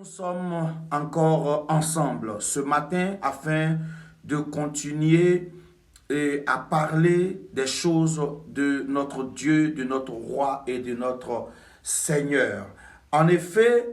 sommes encore ensemble ce matin afin de continuer à parler des choses de notre Dieu, de notre roi et de notre Seigneur. En effet,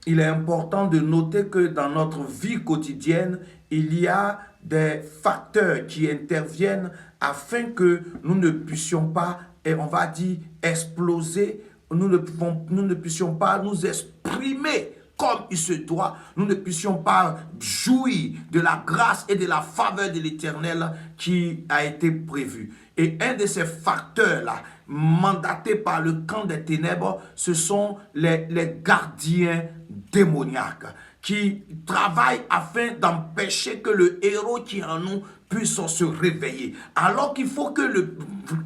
il est important de noter que dans notre vie quotidienne, il y a des facteurs qui interviennent afin que nous ne puissions pas, et on va dire, exploser, nous ne puissions pas nous exprimer comme il se doit, nous ne puissions pas jouir de la grâce et de la faveur de l'Éternel qui a été prévu. Et un de ces facteurs-là, mandatés par le camp des ténèbres, ce sont les gardiens démoniaques qui travaillent afin d'empêcher que le héros qui est en nous puisse se réveiller. Alors qu'il faut que le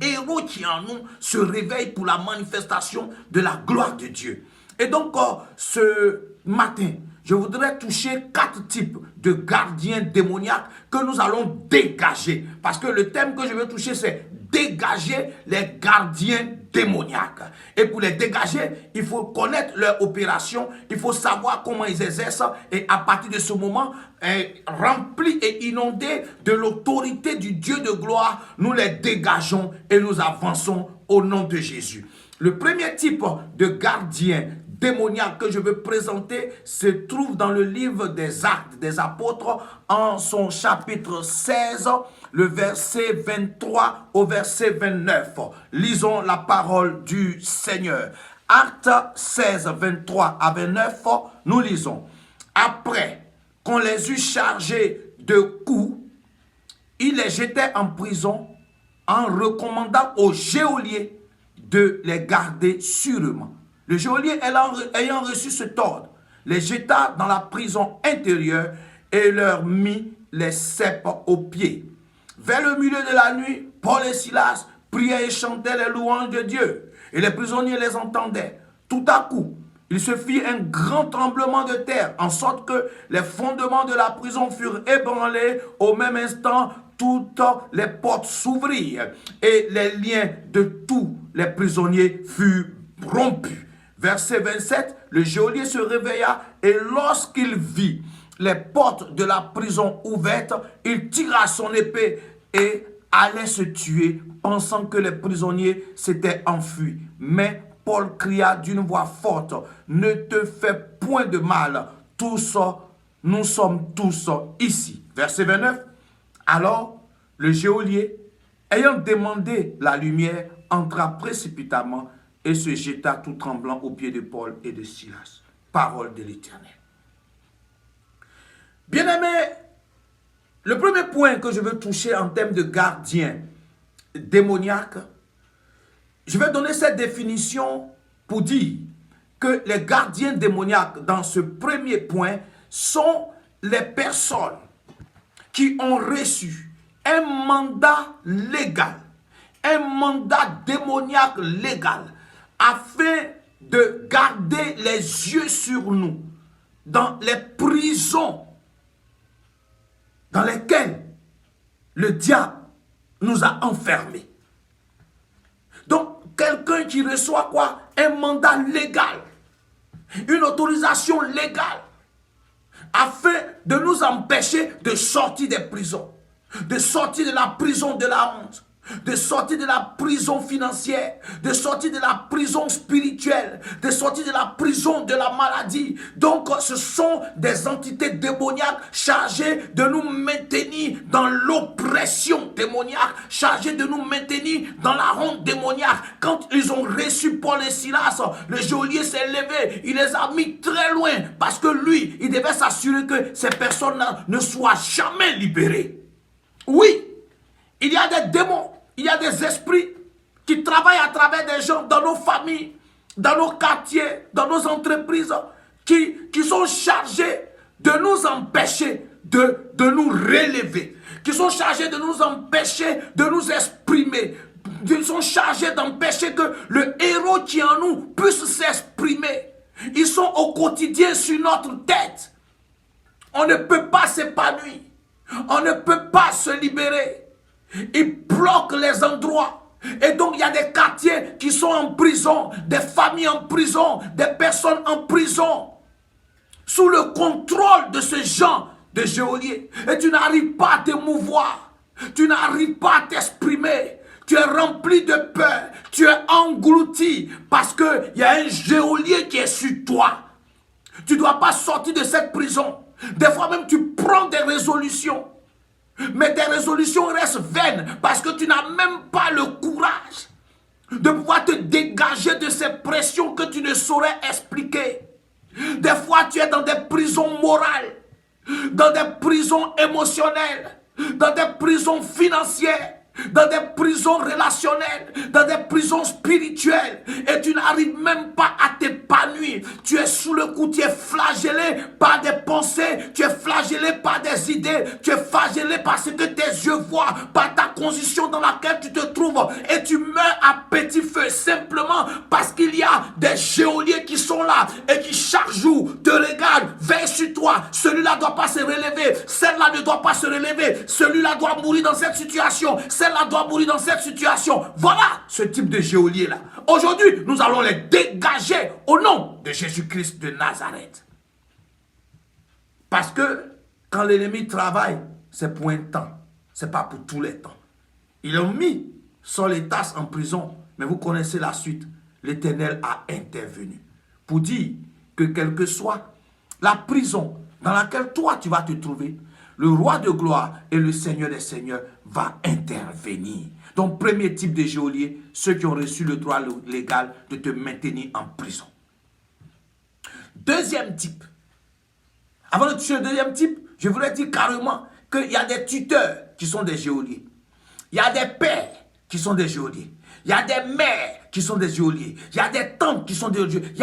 héros qui est en nous se réveille pour la manifestation de la gloire de Dieu. Et donc, ce matin, je voudrais toucher 4 types de gardiens démoniaques que nous allons dégager. Parce que le thème que je veux toucher, c'est dégager les gardiens démoniaques. Et pour les dégager, il faut connaître leur opération, il faut savoir comment ils exercent. Et à partir de ce moment, remplis et inondés de l'autorité du Dieu de gloire, nous les dégageons et nous avançons au nom de Jésus. Le premier type de gardien démoniaque que je veux présenter se trouve dans le livre des Actes des Apôtres en son chapitre 16, le verset 23 au verset 29. Lisons la parole du Seigneur. Actes 16, 23 à 29, nous lisons. Après qu'on les eut chargés de coups, il les jetait en prison en recommandant aux geôliers de les garder sûrement. Le geôlier ayant reçu cet ordre, les jeta dans la prison intérieure et leur mit les ceps aux pieds. Vers le milieu de la nuit, Paul et Silas priaient et chantaient les louanges de Dieu. Et les prisonniers les entendaient. Tout à coup, il se fit un grand tremblement de terre, en sorte que les fondements de la prison furent ébranlés. Au même instant, toutes les portes s'ouvrirent et les liens de tous les prisonniers furent rompus. Verset 27, le geôlier se réveilla et lorsqu'il vit les portes de la prison ouvertes, il tira son épée et allait se tuer, pensant que les prisonniers s'étaient enfuis. Mais Paul cria d'une voix forte, « Ne te fais point de mal, tous, nous sommes tous ici. » Verset 29, alors le geôlier, ayant demandé la lumière, entra précipitamment et se jeta tout tremblant aux pieds de Paul et de Silas. Parole de l'Éternel. Bien-aimés, le premier point que je veux toucher en termes de gardien démoniaque, je vais donner cette définition pour dire que les gardiens démoniaques, dans ce premier point, sont les personnes qui ont reçu un mandat légal, un mandat démoniaque légal, afin de garder les yeux sur nous dans les prisons dans lesquelles le diable nous a enfermés. Donc, quelqu'un qui reçoit quoi? Un mandat légal, une autorisation légale, afin de nous empêcher de sortir des prisons, de sortir de la prison de la honte, de sortir de la prison financière, de sortir de la prison spirituelle, de sortir de la prison de la maladie. Donc, ce sont des entités démoniaques chargées de nous maintenir dans l'oppression démoniaque, chargées de nous maintenir dans la honte démoniaque. Quand ils ont reçu Paul et Silas, le geôlier s'est levé, il les a mis très loin parce que lui, il devait s'assurer que ces personnes-là ne soient jamais libérées. Oui, il y a des démons, il y a des esprits qui travaillent à travers des gens dans nos familles, dans nos quartiers, dans nos entreprises, qui sont chargés de nous empêcher de nous relever, qui sont chargés de nous empêcher de nous exprimer, qui sont chargés d'empêcher que le héros qui est en nous puisse s'exprimer. Ils sont au quotidien sur notre tête. On ne peut pas s'épanouir. On ne peut pas se libérer. Ils bloquent les endroits. Et donc il y a des quartiers qui sont en prison, des familles en prison, des personnes en prison. sous le contrôle de ce genre de geôlier. Et tu n'arrives pas à te mouvoir. Tu n'arrives pas à t'exprimer. Tu es rempli de peur. Tu es englouti parce qu'il y a un geôlier qui est sur toi. Tu ne dois pas sortir de cette prison. Des fois même tu prends des résolutions. Mais tes résolutions restent vaines parce que tu n'as même pas le courage de pouvoir te dégager de ces pressions que tu ne saurais expliquer. Des fois tu es dans des prisons morales, dans des prisons émotionnelles, dans des prisons financières, dans des prisons relationnelles, dans des prisons spirituelles, et tu n'arrives même pas à t'épanouir. Tu es sous le coup, tu es flagellé par des pensées, tu es flagellé par des idées, tu es flagellé par ce que tes yeux voient, par ta condition dans laquelle tu te trouves, et tu meurs à petit feu simplement parce qu'il y a des geôliers qui sont là et qui chaque jour te regardent, veillent sur toi. Celui-là ne doit pas se relever, celle-là ne doit pas se relever, celui-là doit mourir dans cette situation, celle-là doit mourir dans cette situation. Voilà ce type de geôlier-là. Aujourd'hui, nous allons les dégager au nom de Jésus-Christ de Nazareth. Parce que quand l'ennemi travaille, c'est pour un temps. Ce n'est pas pour tous les temps. Ils ont mis Saul et Tas en prison, mais vous connaissez la suite. L'Éternel a intervenu pour dire que quelle que soit la prison dans laquelle toi tu vas te trouver, le roi de gloire et le Seigneur des seigneurs va intervenir. Donc, premier type de geôlier, ceux qui ont reçu le droit légal de te maintenir en prison. Deuxième type. Avant de toucher le deuxième type, je voulais dire carrément qu'il y a des tuteurs qui sont des geôliers. Il y a des pères qui sont des geôliers. Il y a des mères qui sont des geôliers. Il y a des tantes qui sont des geôliers.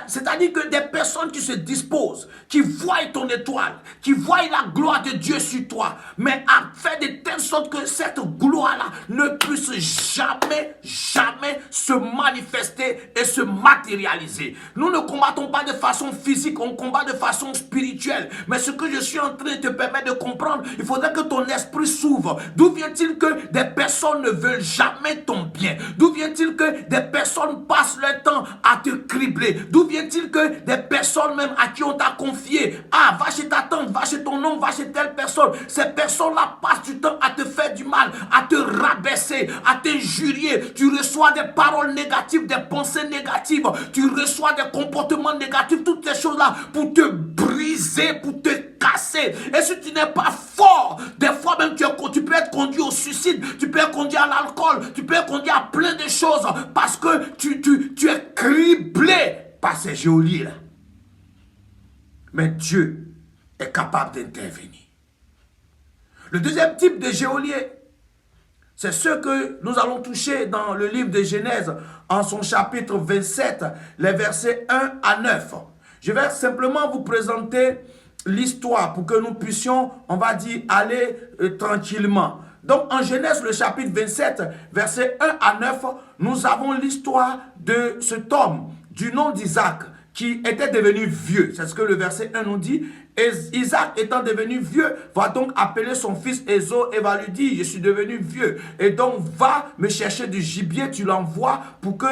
C'est-à-dire que des personnes qui se disposent, qui voient ton étoile, qui voient la gloire de Dieu sur toi, mais à faire de telle sorte que cette gloire-là ne puisse jamais se manifester et se matérialiser. Nous ne combattons pas de façon physique, on combat de façon spirituelle. Mais ce que je suis en train de te permettre de comprendre, il faudrait que ton esprit s'ouvre. D'où vient-il que des personnes ne veulent jamais ton bien? D'où vient-il que des personnes passent leur temps à te cribler? D'où vient-il que des personnes même à qui on t'a confié, ah, va chez ta tante, va chez ton oncle, va chez telle personne, ces personnes-là passent du temps à te faire du mal, à te rabaisser, à t'injurier. Tu reçois des paroles négatives, des pensées négatives, tu reçois des comportements négatifs, toutes ces choses-là pour te briser, pour te casser. Et si tu n'es pas fort, des fois même tu peux être conduit au suicide, tu peux être conduit à l'alcool, tu peux être conduit à plein de choses parce que tu es criblé par ces geôliers-là. Mais Dieu est capable d'intervenir. Le deuxième type de geôlier, c'est ce que nous allons toucher dans le livre de Genèse en son chapitre 27, les versets 1 à 9. Je vais simplement vous présenter l'histoire pour que nous puissions, on va dire, aller tranquillement. Donc en Genèse, le chapitre 27, versets 1 à 9, nous avons l'histoire de cet homme du nom d'Isaac qui était devenu vieux. C'est ce que le verset 1 nous dit. Et Isaac étant devenu vieux, va donc appeler son fils Ésaü et va lui dire, je suis devenu vieux. Et donc va me chercher du gibier, tu l'envoies pour que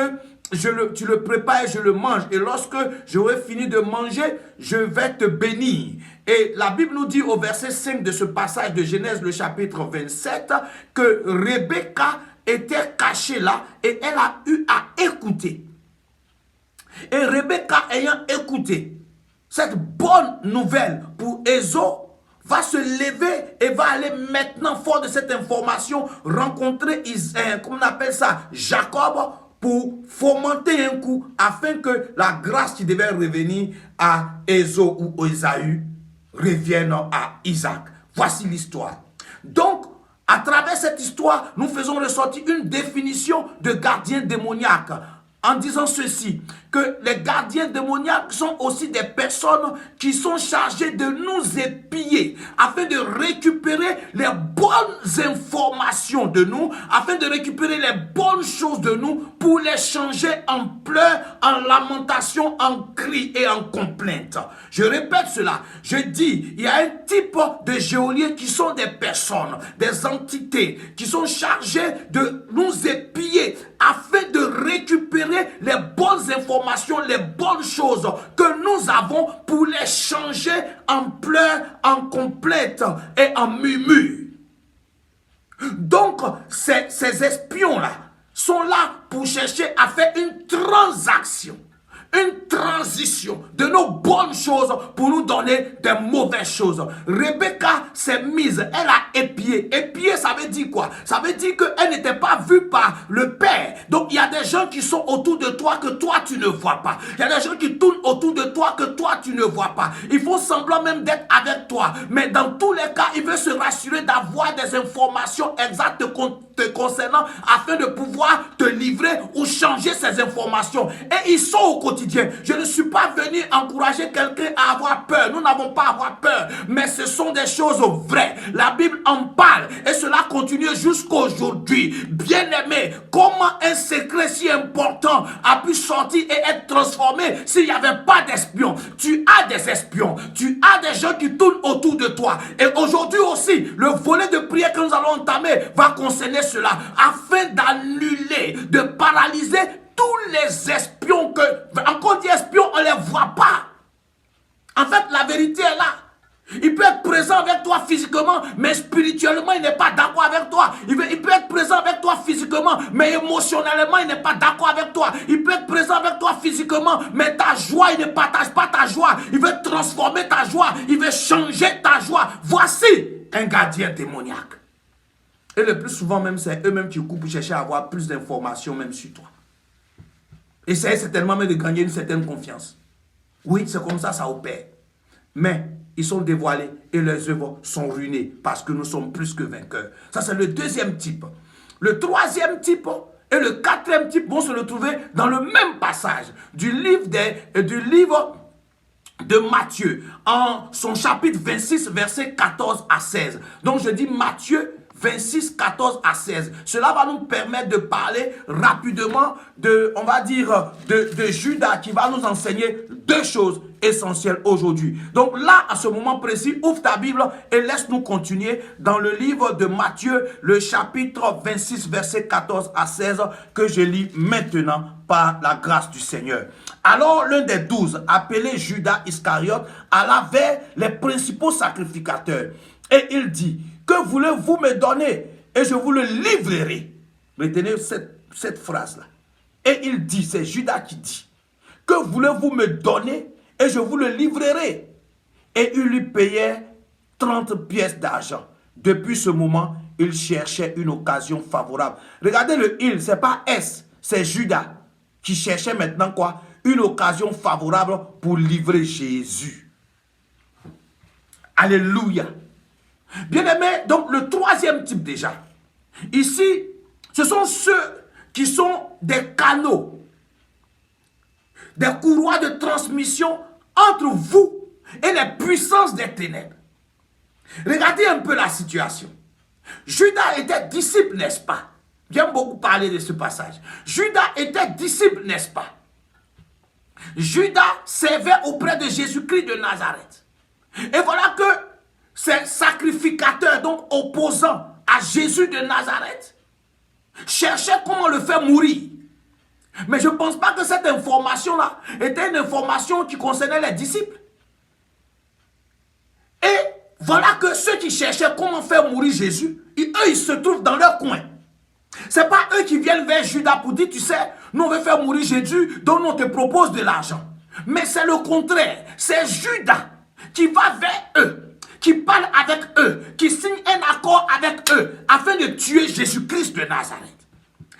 tu le prépares et je le mange. Et lorsque j'aurai fini de manger, je vais te bénir. Et la Bible nous dit au verset 5 de ce passage de Genèse, le chapitre 27, que Rebecca était cachée là et elle a eu à écouter. Et Rebecca ayant écouté cette bonne nouvelle pour Ésaü, va se lever et va aller maintenant, fort de cette information, rencontrer, comment on appelle ça, Jacob, pour fomenter un coup afin que la grâce qui devait revenir à Ésaü ou Ésaü revienne à Isaac. Voici l'histoire. Donc, à travers cette histoire, nous faisons ressortir une définition de gardien démoniaque en disant ceci, que les gardiens démoniaques sont aussi des personnes qui sont chargées de nous épier afin de récupérer les bonnes informations de nous, afin de récupérer les bonnes choses de nous pour les changer en pleurs, en lamentations, en cris et en complaintes. Je répète cela, je dis, il y a un type de geôliers qui sont des personnes, des entités qui sont chargées de nous épier afin de récupérer les bonnes informations, les bonnes choses que nous avons pour les est changé en pleurs, en complètes et en murmures. Donc, ces espions-là sont là pour chercher à faire une transaction, une transition de nos bonnes choses pour nous donner des mauvaises choses. Rebecca s'est mise, elle a épié. Épier, ça veut dire quoi? Ça veut dire qu'elle n'était pas vue par le Père. Donc, il y a des gens qui sont autour de toi que toi, tu ne vois pas. Il y a des gens qui tournent autour de toi que toi, tu ne vois pas. Ils font semblant même d'être avec toi. Mais dans tous les cas, ils veulent se rassurer d'avoir des informations exactes te concernant afin de pouvoir te livrer ou changer ces informations. Et ils sont au quotidien. Je ne suis pas venu encourager quelqu'un à avoir peur. Nous n'avons pas à avoir peur. Mais ce sont des choses vraies. La Bible en parle. Et cela continue jusqu'à aujourd'hui. Bien-aimé, comment un secret si important a pu sortir et être transformé s'il n'y avait pas d'espions? Tu as des espions. Tu as des gens qui tournent autour de toi. Et aujourd'hui aussi, le volet de prière que nous allons entamer va concerner cela, afin d'annuler, de paralyser tous les espions que, encore dit espions, on ne les voit pas. En fait, la vérité est là. Il peut être présent avec toi physiquement, mais spirituellement, il n'est pas d'accord avec toi. Il peut être présent avec toi physiquement, mais émotionnellement, il n'est pas d'accord avec toi. Il peut être présent avec toi physiquement, mais ta joie, il ne partage pas ta joie. Il veut transformer ta joie. Il veut changer ta joie. Voici un gardien démoniaque. Et le plus souvent même, c'est eux-mêmes qui courent pour chercher à avoir plus d'informations même sur toi. Essayez certainement même de gagner une certaine confiance. Oui, c'est comme ça opère. Mais ils sont dévoilés et leurs œuvres sont ruinées parce que nous sommes plus que vainqueurs. Ça, c'est le deuxième type. Le troisième type et le quatrième type vont se retrouver dans le même passage du livre de Matthieu, en son chapitre 26, versets 14 à 16. Donc, je dis Matthieu 26, 14 à 16. Cela va nous permettre de parler rapidement de Judas, qui va nous enseigner deux choses essentielles aujourd'hui. Donc là, à ce moment précis, ouvre ta Bible et laisse-nous continuer dans le livre de Matthieu, le chapitre 26, versets 14 à 16, que je lis maintenant par la grâce du Seigneur. Alors l'un des 12, appelé Judas Iscariote, alla vers les principaux sacrificateurs. Et il dit, que voulez-vous me donner et je vous le livrerai. Retenez cette phrase-là. Et il dit, c'est Judas qui dit, que voulez-vous me donner et je vous le livrerai. Et il lui payait 30 pièces d'argent. Depuis ce moment, il cherchait une occasion favorable. Regardez le il, ce n'est pas S, c'est Judas qui cherchait maintenant quoi? Une occasion favorable pour livrer Jésus. Alléluia. Bien-aimés, donc le troisième type déjà. Ici, ce sont ceux qui sont des canaux, des courroies de transmission entre vous et les puissances des ténèbres. Regardez un peu la situation. Judas était disciple, n'est-ce pas? J'aime beaucoup parler de ce passage. Judas était disciple, n'est-ce pas? Judas servait auprès de Jésus-Christ de Nazareth. Et voilà que ces sacrificateurs, donc opposants à Jésus de Nazareth, cherchaient comment le faire mourir. Mais je ne pense pas que cette information-là était une information qui concernait les disciples. Et voilà que ceux qui cherchaient comment faire mourir Jésus, eux, ils se trouvent dans leur coin. Ce n'est pas eux qui viennent vers Judas pour dire, tu sais, nous on veut faire mourir Jésus, donc on te propose de l'argent. Mais c'est le contraire. C'est Judas qui va vers eux, qui parle avec eux, qui signe un accord avec eux, afin de tuer Jésus-Christ de Nazareth.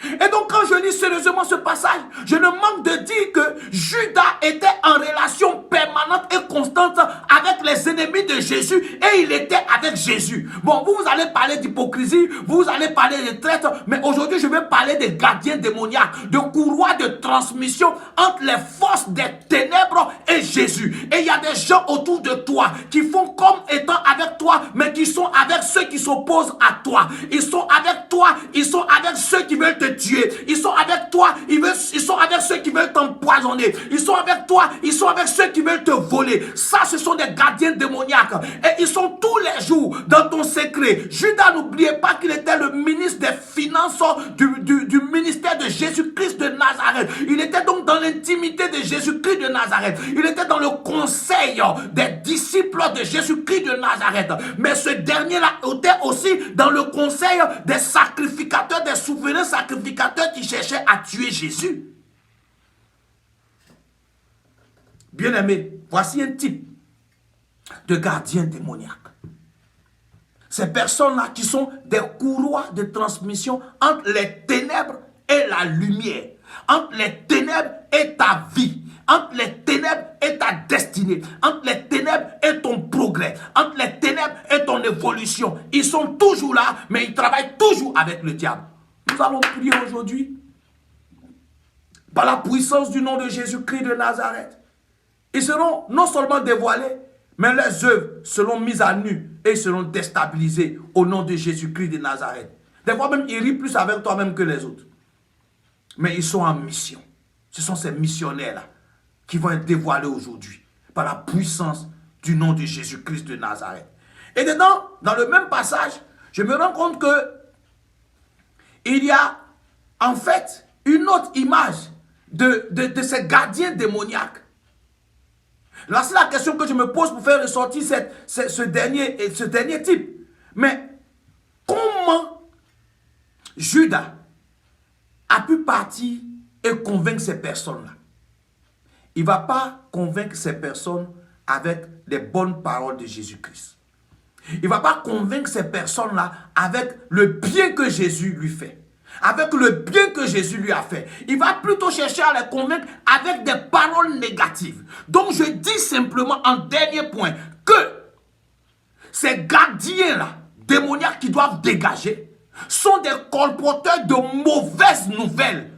Et donc quand je lis sérieusement ce passage, je ne manque de dire que Judas était en relation permanente et constante avec les ennemis de Jésus et il était avec Jésus. Bon, vous allez parler d'hypocrisie, vous allez parler de traite, mais aujourd'hui je vais parler des gardiens démoniaques, de courroies de transmission entre les forces des ténèbres et Jésus. Et il y a des gens autour de toi qui font comme étant avec toi, mais qui sont avec ceux qui s'opposent à toi. Ils sont avec toi, ils sont avec ceux qui veulent te tuer. Ils sont avec toi, ils sont avec ceux qui veulent t'empoisonner. Ils sont avec toi, ils sont avec ceux qui veulent te voler. Ça, ce sont des gardiens démoniaques. démoniaques. Et ils sont tous les jours dans ton secret. Judas, n'oubliez pas qu'il était le ministre des Finances du ministère de Jésus-Christ de Nazareth. Il était donc dans l'intimité de Jésus-Christ de Nazareth. Il était dans le conseil des disciples de Jésus-Christ de Nazareth. Mais ce dernier-là était aussi dans le conseil des sacrificateurs, des souverains sacrificateurs qui cherchaient à tuer Jésus. Bien-aimé, voici un type de gardien démoniaque. Ces personnes-là qui sont des courroies de transmission entre les ténèbres et la lumière, entre les ténèbres et ta vie, entre les ténèbres et ta destinée, entre les ténèbres et ton progrès, entre les ténèbres et ton évolution. Ils sont toujours là, mais ils travaillent toujours avec le diable. Nous allons prier aujourd'hui par la puissance du nom de Jésus-Christ de Nazareth. Ils seront non seulement dévoilés, mais leurs œuvres seront mises à nu et seront déstabilisées au nom de Jésus-Christ de Nazareth. Des fois même, ils rient plus avec toi-même que les autres. Mais ils sont en mission. Ce sont ces missionnaires-là qui vont être dévoilés aujourd'hui par la puissance du nom de Jésus-Christ de Nazareth. Et dedans, dans le même passage, je me rends compte que il y a en fait une autre image de ces gardiens démoniaques. Là, c'est la question que je me pose pour faire ressortir ce dernier type. Mais comment Judas a pu partir et convaincre ces personnes-là? Il ne va pas convaincre ces personnes avec les bonnes paroles de Jésus-Christ. Il ne va pas convaincre ces personnes-là avec le bien que Jésus lui fait. Avec le bien que Jésus lui a fait. Il va plutôt chercher à les convaincre avec des paroles négatives. Donc je dis simplement en dernier point que ces gardiens-là, démoniaques qui doivent dégager, sont des colporteurs de mauvaises nouvelles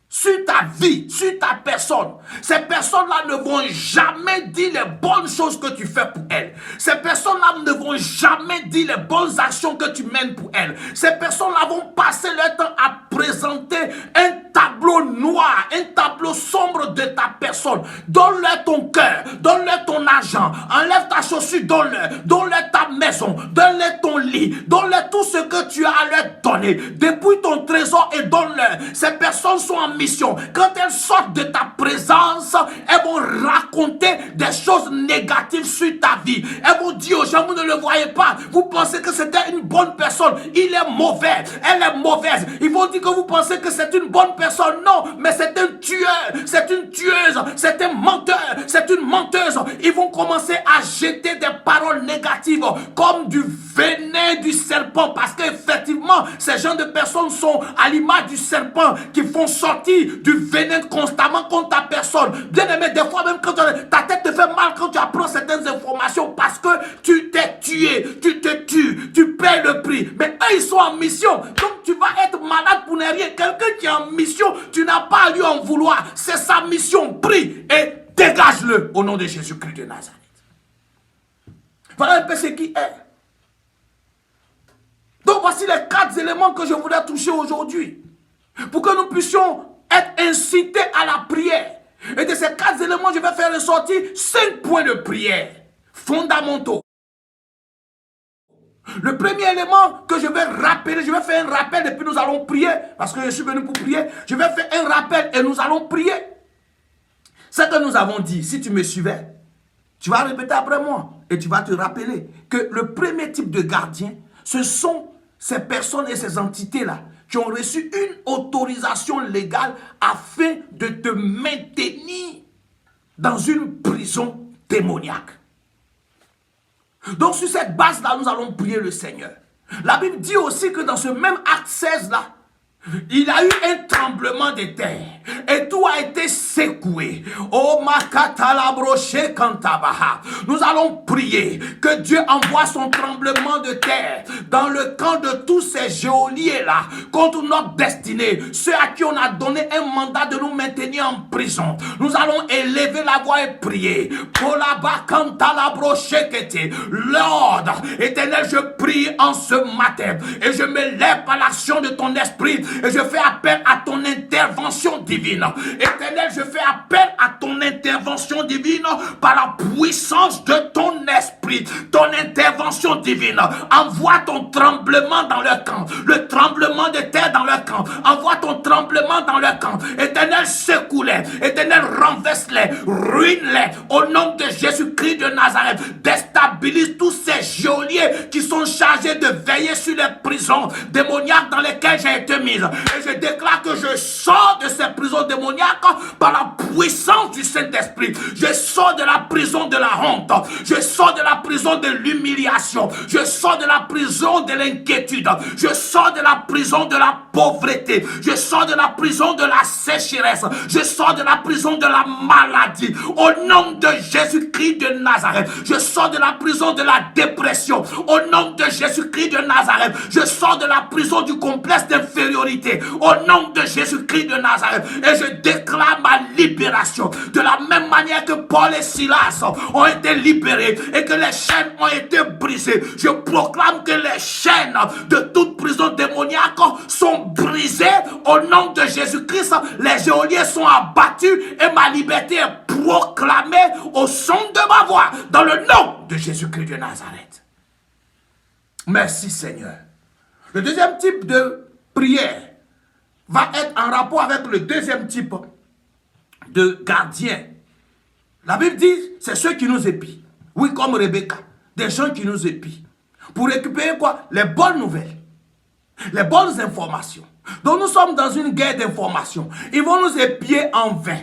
sur ta vie, sur ta personne. Ces personnes-là ne vont jamais dire les bonnes choses que tu fais pour elles. Ces personnes-là ne vont jamais dire les bonnes actions que tu mènes pour elles. Ces personnes-là vont passer leur temps à présenter un tableau noir, un tableau sombre de ta personne. Donne-leur ton cœur, donne-leur ton argent, enlève ta chaussure, donne-leur ta maison, donne-leur ton lit, donne-leur tout ce que tu as à leur donner. Dépouille ton trésor et donne-leur. Ces personnes sont en mission. Quand elles sortent de ta présence, elles vont raconter des choses négatives sur ta vie. Elles vont dire aux gens, vous ne le voyez pas. Vous pensez que c'était une bonne personne. Il est mauvais. Elle est mauvaise. Ils vont dire que vous pensez que c'est une bonne personne. Non, mais c'est un tueur. C'est une tueuse. C'est un menteur. C'est une menteuse. Ils vont commencer à jeter des paroles négatives comme du venin du serpent. Parce qu'effectivement, ces gens de personnes sont à l'image du serpent qui font sortir du venin constamment contre ta personne. Bien aimé, des fois même quand ta tête te fait mal quand tu apprends certaines informations parce que tu t'es tué, tu te tues, tu paies le prix. Mais eux, ils sont en mission. Donc tu vas être malade pour ne rien. Quelqu'un qui est en mission, tu n'as pas à lui en vouloir. C'est sa mission. Prie et dégage-le au nom de Jésus-Christ de Nazareth. Voilà un peu ce qui est. Donc voici les 4 éléments que je voudrais toucher aujourd'hui. Pour que nous puissions être incités à la prière. Et de ces 4 éléments, je vais faire ressortir 5 points de prière fondamentaux. Le premier élément que je vais rappeler, je vais faire un rappel et puis nous allons prier. Parce que je suis venu pour prier. Je vais faire un rappel et nous allons prier. C'est que nous avons dit, si tu me suivais, tu vas répéter après moi. Et tu vas te rappeler que le premier type de gardien, ce sont ces personnes et ces entités-là qui ont reçu une autorisation légale afin de te maintenir dans une prison démoniaque. Donc sur cette base-là, nous allons prier le Seigneur. La Bible dit aussi que dans ce même acte 16-là, il y a eu un tremblement de terre et tout a été secoué. Oh makatalabroche kantabaha. Nous allons prier que Dieu envoie son tremblement de terre dans le camp de tous ces geôliers là contre notre destinée, ceux à qui on a donné un mandat de nous maintenir en prison. Nous allons élever la voix et prier. L'ordre éternel, je prie en ce matin et je me lève par l'action de ton esprit et je fais appel à ton intervention divine. divine. Éternel, je fais appel à ton intervention divine par la puissance de ton esprit. Ton intervention divine. Envoie ton tremblement dans leur camp. Le tremblement de terre dans leur camp. Envoie ton tremblement dans leur camp. Éternel, secoue-les. Éternel, renverse-les. Ruine-les. Au nom de Jésus-Christ de Nazareth. Déstabilise tous ces geôliers qui sont chargés de veiller sur les prisons démoniaques dans lesquelles j'ai été mise. Et je déclare que je sors de ces prisons démoniaques par la puissance du Saint-Esprit. Je sors de la prison de la honte. Je sors de la prison de l'humiliation. Je sors de la prison de l'inquiétude. Je sors de la prison de la pauvreté. Je sors de la prison de la sécheresse. Je sors de la prison de la maladie. Au nom de Jésus-Christ de Nazareth. Je sors de la prison de la dépression. Au nom de Jésus-Christ de Nazareth. Je sors de la prison du complexe d'infériorité. Au nom de Jésus-Christ de Nazareth. Et je déclare ma libération. De la même manière que Paul et Silas ont été libérés et que les chaînes ont été brisées. Je proclame que les chaînes de toute prison démoniaque sont brisées. Au nom de Jésus-Christ, les geôliers sont abattus et ma liberté est proclamée au son de ma voix. Dans le nom de Jésus-Christ de Nazareth. Merci Seigneur. Le deuxième type de prière va être en rapport avec le deuxième type de gardien. La Bible dit, c'est ceux qui nous épient. Oui, comme Rebecca, des gens qui nous épient. Pour récupérer quoi? Les bonnes nouvelles, les bonnes informations. Donc nous sommes dans une guerre d'informations. Ils vont nous épier en vain.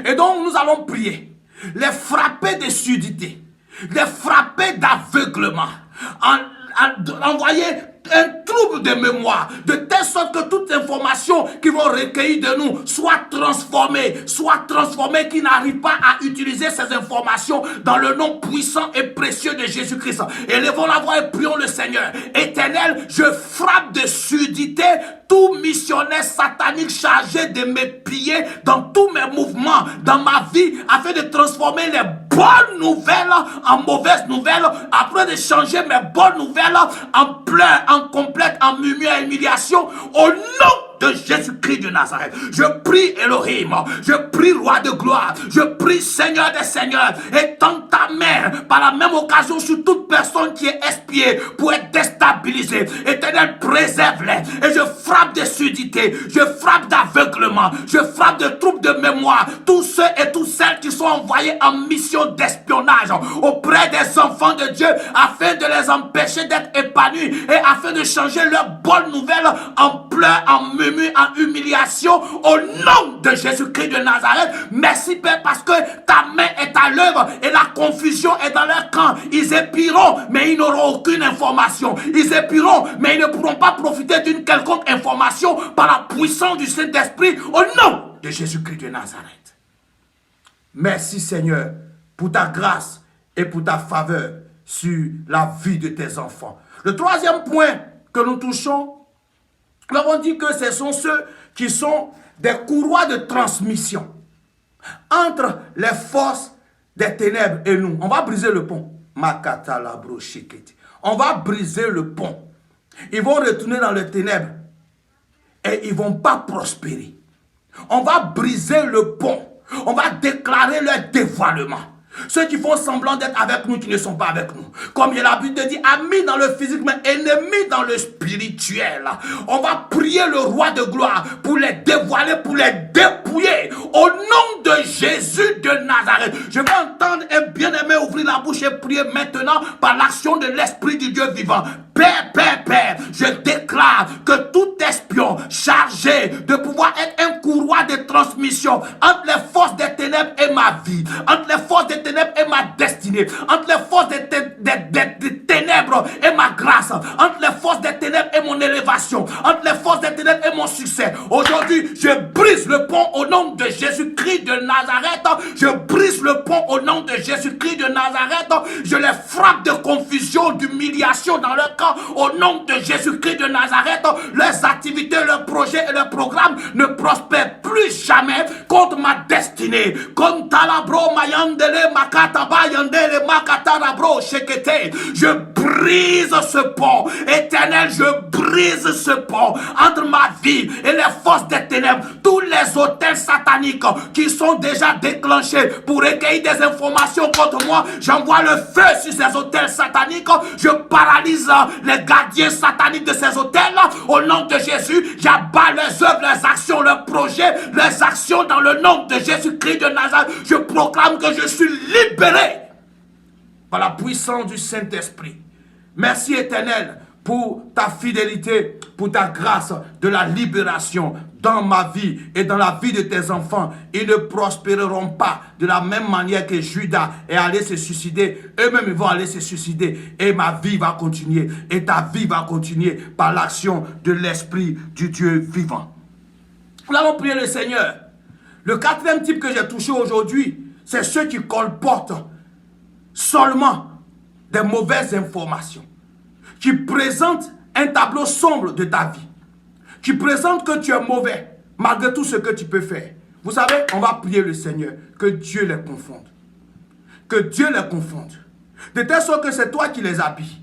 Et donc nous allons prier. Les frapper de surdité, les frapper d'aveuglement, envoyer un trouble de mémoire, de telle sorte que toute information qu'ils vont recueillir de nous soit transformée, qui n'arrive pas à utiliser ces informations dans le nom puissant et précieux de Jésus-Christ. Élevons la voix et prions le Seigneur. Éternel, je frappe de surdité tout missionnaire satanique chargé de m'épier dans tous mes mouvements, dans ma vie, afin de transformer les bonnes nouvelles en mauvaises nouvelles, après de changer mes bonnes nouvelles en pleurs, en complète, en murmure et humiliation, au nom de Jésus-Christ de Nazareth. Je prie Elohim, je prie Roi de gloire, je prie Seigneur des seigneurs, étends ta main par la même occasion sur toute personne qui est espiée pour être déstabilisée. Éternel, préserve-les. Et je frappe de surdité, je frappe d'aveuglement, je frappe de troubles de mémoire, tous ceux et toutes celles qui sont envoyés en mission d'espionnage auprès des enfants de Dieu afin de les empêcher d'être épanouis et afin de changer leurs bonnes nouvelles en pleurs, en murmures, en humiliation, au nom de Jésus-Christ de Nazareth. Merci Père, parce que ta main est à l'œuvre et la confusion est dans leur camp. Ils épieront, mais ils n'auront aucune information. Ils épieront, mais ils ne pourront pas profiter d'une quelconque information par la puissance du Saint-Esprit, au nom de Jésus-Christ de Nazareth. Merci Seigneur pour ta grâce et pour ta faveur sur la vie de tes enfants. Le troisième point que nous touchons, nous avons dit que ce sont ceux qui sont des courroies de transmission entre les forces des ténèbres et nous. On va briser le pont. On va briser le pont. Ils vont retourner dans les ténèbres et ils ne vont pas prospérer. On va briser le pont. On va déclarer leur dévoilement. Ceux qui font semblant d'être avec nous, qui ne sont pas avec nous. Comme il y a l'habitude de dire, amis dans le physique, mais ennemis dans le spirituel. On va prier le roi de gloire pour les dévoiler, pour les dépouiller. Au nom de Jésus de Nazareth. Je vais entendre un bien-aimé ouvrir la bouche et prier maintenant par l'action de l'Esprit du Dieu vivant. Père, je déclare que tout espion chargé de pouvoir être un courroie de transmission entre les forces des ténèbres et ma vie, entre les forces des ténèbres et ma destinée, entre les forces des ténèbres et ma grâce, entre les forces des ténèbres et mon élévation, entre les forces des ténèbres et mon succès. Aujourd'hui, je brise le pont au nom de Jésus-Christ de Nazareth. Je brise le pont au nom de Jésus-Christ de Nazareth. Je les frappe de confusion, d'humiliation dans leur camp. Au nom de Jésus-Christ de Nazareth, leurs activités, leurs projets et leurs programmes ne prospèrent plus jamais contre ma destinée, Comme talabro mayandele makataba yandele makatarabro shekete. Je brise ce pont. Éternel, je brise ce pont entre ma vie et les forces des ténèbres. Tous les hôtels sataniques qui sont déjà déclenchés pour recueillir des informations contre moi, j'envoie le feu sur ces hôtels sataniques. Je paralyse les gardiens sataniques de ces hôtels. Au nom de Jésus, j'abats leurs œuvres, leurs actions, leurs projets, leurs actions dans le nom de Jésus-Christ de Nazareth. Je proclame que je suis libéré par la puissance du Saint-Esprit. Merci Éternel pour ta fidélité, pour ta grâce de la libération dans ma vie et dans la vie de tes enfants. Ils ne prospéreront pas de la même manière que Judas est allé se suicider. Eux-mêmes, ils vont aller se suicider. Et ma vie va continuer. Et ta vie va continuer par l'action de l'Esprit du Dieu vivant. Nous allons prier le Seigneur. Le quatrième type que j'ai touché aujourd'hui, c'est ceux qui colportent seulement des mauvaises informations, qui présentent un tableau sombre de ta vie, qui présentent que tu es mauvais, malgré tout ce que tu peux faire. Vous savez, on va prier le Seigneur, que Dieu les confonde. Que Dieu les confonde. De telle sorte que c'est toi qui les habilles.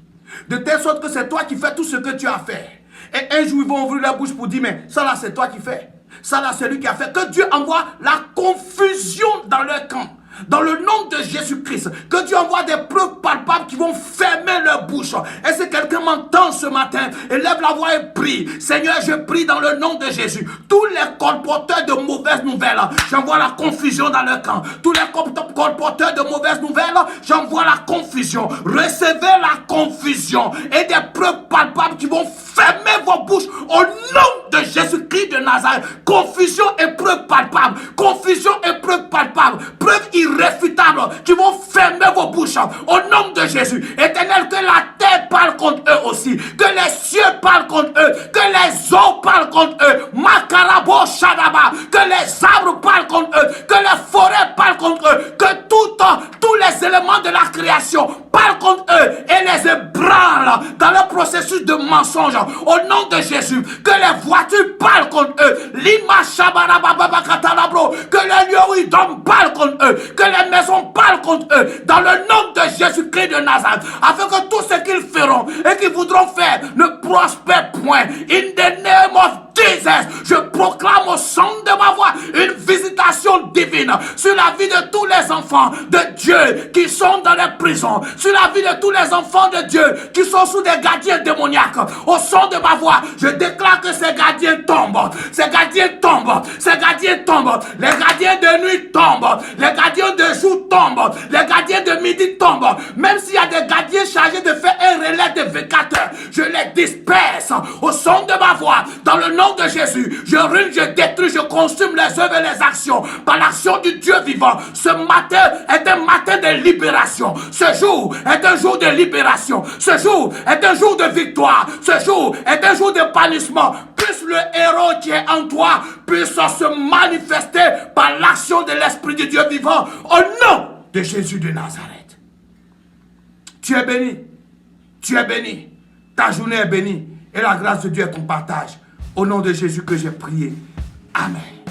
De telle sorte que c'est toi qui fais tout ce que tu as fait. Et un jour, ils vont ouvrir la bouche pour dire, mais ça là, c'est toi qui fais. Ça là, c'est lui qui a fait. Que Dieu envoie la confusion dans leur camp. Dans le nom de Jésus-Christ, que Dieu envoie des preuves palpables qui vont fermer leur bouche. Et si quelqu'un m'entend ce matin, élève la voix et prie. Seigneur, je prie dans le nom de Jésus. Tous les colporteurs de mauvaises nouvelles, j'envoie la confusion dans leur camp. Tous les colporteurs de mauvaises nouvelles, j'envoie la confusion. Recevez la confusion et des preuves palpables qui vont fermer vos bouches au nom de Jésus-Christ de Nazareth. Confusion et preuve palpable. Confusion et preuve palpable. Preuve irréfutables qui vont fermer vos bouches au nom de Jésus. Éternel, que la terre parle contre eux aussi, que les cieux parlent contre eux, que les eaux parlent contre eux, Makarabo Shadaba, que les arbres parlent contre eux, que les forêts parlent contre eux, que tous les éléments de la création parlent contre eux et les ébranlent dans le processus de mensonge au nom de Jésus. Que les voitures parlent contre eux, Lima Shabarababa Katalabro, que les lieux où ils dorment parlent contre eux, que les maisons parlent contre eux dans le nom de Jésus-Christ de Nazareth, afin que tout ce qu'ils feront et qu'ils voudront faire ne prospère point. In the name of Jesus, je proclame au son de ma voix une visitation divine sur la vie de tous les enfants de Dieu qui sont dans les prisons, sur la vie de tous les enfants de Dieu qui sont sous des gardiens démoniaques. Au son de ma voix, je déclare que ces gardiens tombent, ces gardiens tombent, ces gardiens tombent, les gardiens de nuit tombent, les gardiens de jour tombent, les gardiens de midi tombent. Même s'il y a des gardiens chargés de faire un relais de 24 heures, je les disperse au son de ma voix dans le nom de Jésus. Je ruine, je détruis, je consume les œuvres et les actions par l'action du Dieu vivant. Ce matin est un matin de libération. Ce jour est un jour de libération. Ce jour est un jour de victoire. Ce jour est un jour d'épanouissement. Puisse le héros qui est en toi puisse se manifester par l'action de l'Esprit du Dieu vivant au nom de Jésus de Nazareth. Tu es béni. Tu es béni. Ta journée est bénie. Et la grâce de Dieu est ton partage. Au nom de Jésus que j'ai prié. Amen.